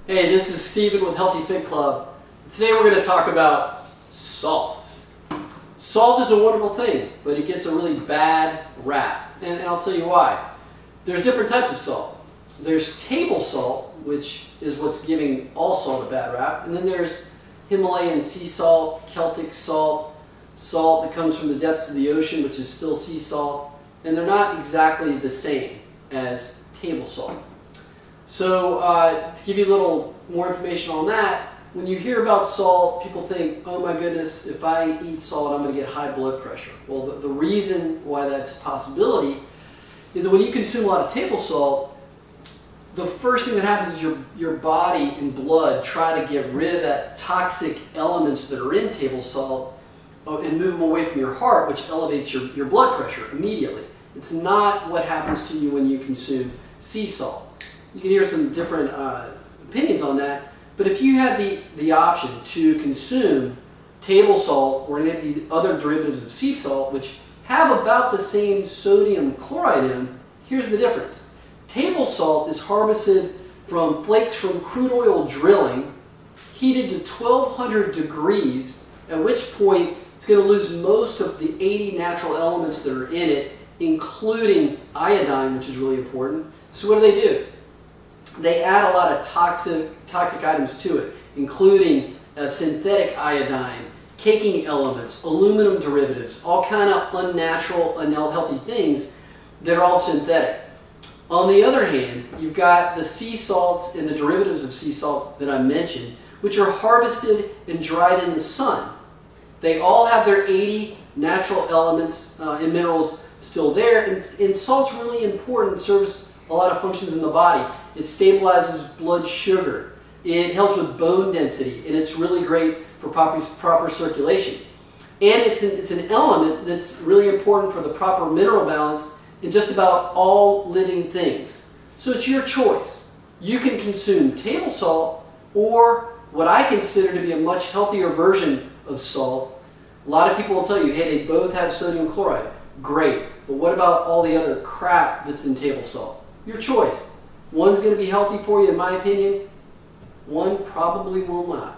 Hey, this is Steven with Healthy Fit Club. Today we're going to talk about salt. Salt is a wonderful thing, but it gets a really bad rap, and I'll tell you why. There's different types of salt. There's table salt, which is what's giving all salt a bad rap, and then there's Himalayan sea salt, Celtic salt, salt that comes from the depths of the ocean, which is still sea salt, and they're not exactly the same as table salt. So to give you a little more information on that, when you hear about salt, people think, oh my goodness, if I eat salt, I'm going to get high blood pressure. Well, the reason why that's a possibility is that when you consume a lot of table salt, the first thing that happens is your body and blood try to get rid of that toxic elements that are in table salt and move them away from your heart, which elevates your blood pressure immediately. It's not what happens to you when you consume sea salt. You can hear some different opinions on that, but if you had the option to consume table salt or any of the other derivatives of sea salt, which have about the same sodium chloride in them, here's the difference. Table salt is harvested from flakes from crude oil drilling, heated to 1200 degrees, at which point it's going to lose most of the 80 natural elements that are in it, including iodine, which is really important. So what do? They add a lot of toxic items to it, including synthetic iodine, caking elements, aluminum derivatives, all kind of unnatural, unhealthy things that are all synthetic. On the other hand, you've got the sea salts and the derivatives of sea salt that I mentioned, which are harvested and dried in the sun. They all have their 80 natural elements and minerals still there, and salt's really important, serves a lot of functions in the body. It stabilizes blood sugar. It helps with bone density, and it's really great for proper circulation. And it's an element that's really important for the proper mineral balance in just about all living things. So it's your choice. You can consume table salt or what I consider to be a much healthier version of salt. A lot of people will tell you, hey, they both have sodium chloride. Great, but what about all the other crap that's in table salt? Your choice. One's going to be healthy for you, in my opinion. One probably will not.